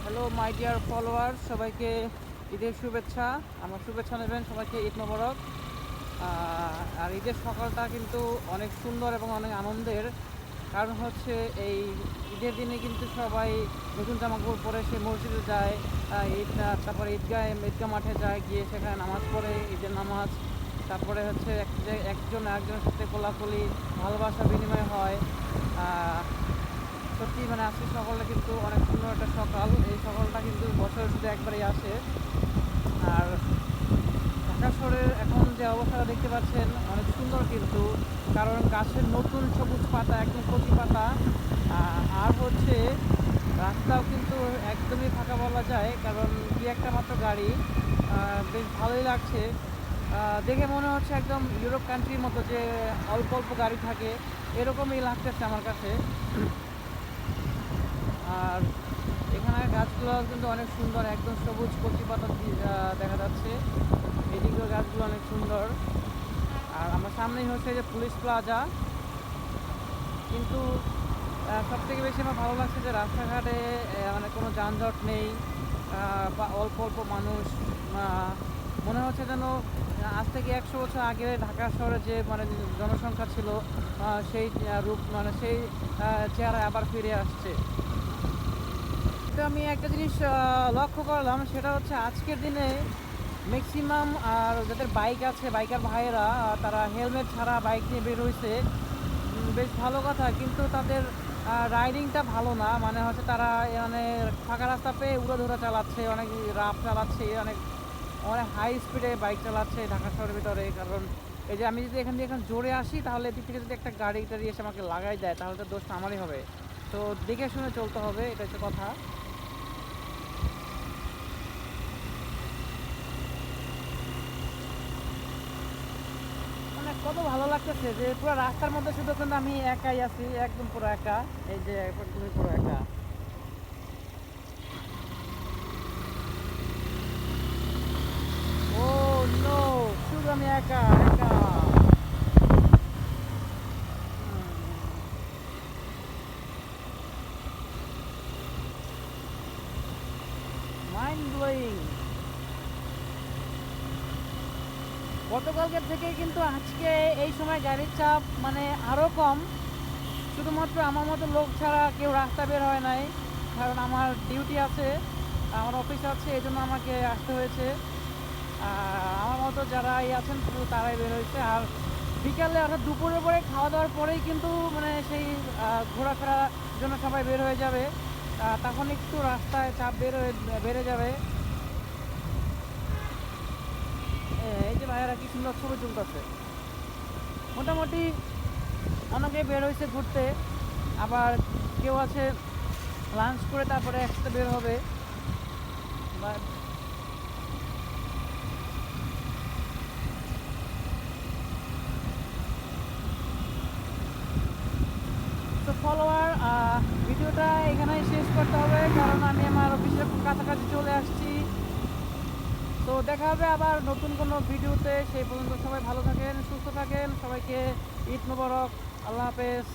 Hello my dear follower, সবাইকে ঈদের শুভেচ্ছা। আমার শুভেচ্ছা নেবেন, সবাইকে ঈদ মোবারক। আর ঈদের সকালটা কিন্তু অনেক সুন্দর এবং অনেক আনন্দের। কারণ হচ্ছে এই ঈদের দিনে কিন্তু সবাই নতুন জামাকাপড় পরে সে মসজিদে যায়, তারপরে ঈদগাহ মাঠে যায়, গিয়ে সেখানে নামাজ পড়ে, ঈদের নামাজ। তারপরে হচ্ছে একজন আরেকজনের সাথে কোলাকুলি, ভালোবাসা বিনিময় হয়। সত্যি মানে আজকে সকালটা কিন্তু অনেক সুন্দর একটা সকাল। এই সকালটা কিন্তু বছরের শুধু একবারই আসে। আর ঢাকা শহরের এখন যে অবস্থাটা দেখতে পাচ্ছেন অনেক সুন্দর কিন্তু, কারণ গাছের নতুন সবুজ পাতা, একদম কচি পাতা। আর হচ্ছে রাস্তাও কিন্তু একদমই ফাঁকা বলা যায়, কারণ কি একটা মাত্র গাড়ি। বেশ ভালোই লাগছে। দেখে মনে হচ্ছে একদম ইউরোপ কান্ট্রির মতো, যে অল্প অল্প গাড়ি থাকে, এরকমই লাগতেছে আমার কাছে। আর এখানে গাছগুলো কিন্তু অনেক সুন্দর, একদম সবুজ কচি পাতা দেখা যাচ্ছে। এদিকেও গাছগুলো অনেক সুন্দর। আর আমার সামনেই হচ্ছে যে পুলিশ প্লাজা। কিন্তু সব থেকে বেশি আমার ভালো লাগছে যে রাস্তাঘাটে মানে কোনো যানজট নেই, বা অল্প অল্প মানুষ। মনে হচ্ছে যেন আজ থেকে 100 বছর আগে ঢাকা শহরে যে মানে জনসংখ্যা ছিল, সেই রূপ মানে সেই চেহারা আবার ফিরে আসছে। তো আমি একটা জিনিস লক্ষ্য করলাম, সেটা হচ্ছে আজকের দিনে ম্যাক্সিমাম আর যাদের বাইক আছে, বাইকার ভাইয়েরা, তারা হেলমেট ছাড়া বাইক নিয়ে বের হয়েছে। বেশ ভালো কথা, কিন্তু তাদের রাইডিংটা ভালো না। মানে হচ্ছে তারা মানে ফাঁকা রাস্তা পেয়ে উড়াধুরা চালাচ্ছে, অনেক রাফ চালাচ্ছে, অনেক অনেক হাই স্পিডে বাইক চালাচ্ছে ঢাকা শহরের ভিতরে। কারণ এই যে আমি যদি এখান দিয়ে জোরে আসি, তাহলে এদিক থেকে যদি একটা গাড়ি টাড়ি এসে আমাকে লাগাই দেয়, তাহলে তো দোষটা আমারই হবে। তো দেখে শুনে চলতে হবে, এটা হচ্ছে কথা। মানে কত ভালো লাগতেছে যে পুরো রাস্তার মধ্যে শুধু কিন্তু আমি একাই আছি, একদম পুরো একা। এই যে তুমি পুরো একা। ও নো, শুধু আমি একা একা। Mind blowing. গতকালকের থেকে কিন্তু আজকে এই সময় গাড়ির চাপ মানে আরও কম। শুধুমাত্র আমার মতো লোক ছাড়া কেউ রাস্তা বের হয় নাই, কারণ আমার ডিউটি আছে, আমার অফিস আছে, এই জন্য আমাকে আসতে হয়েছে। আর আমার মতো যারা আছেন শুধু তারাই বের হয়েছে। আর বিকালে অর্থাৎ দুপুরের পরে খাওয়া দাওয়ার পরেই কিন্তু মানে সেই ঘোরাফেরার জন্য সবাই বের হয়ে যাবে। তখন একটু রাস্তায় চাপ বেড়ে যাবে। এই যে ভাইয়ারা কি সুন্দর ছবি তুলতেছে। মোটামুটি অনেকে বের হয়েছে ঘুরতে, আবার কেউ আছে লাঞ্চ করে তারপরে একসাথে বের হবে। বা তো ফলোয়ার, ভিডিওটা এখানেই শেষ করতে হবে, কারণ আমি আমার অফিসের খুব কাছাকাছি চলে আসছি। তো দেখা হবে আবার নতুন কোনো ভিডিওতে। সেই পর্যন্ত সবাই ভালো থাকেন, সুস্থ থাকেন। সবাইকে ঈদ মোবারক। আল্লাহ হাফেজ।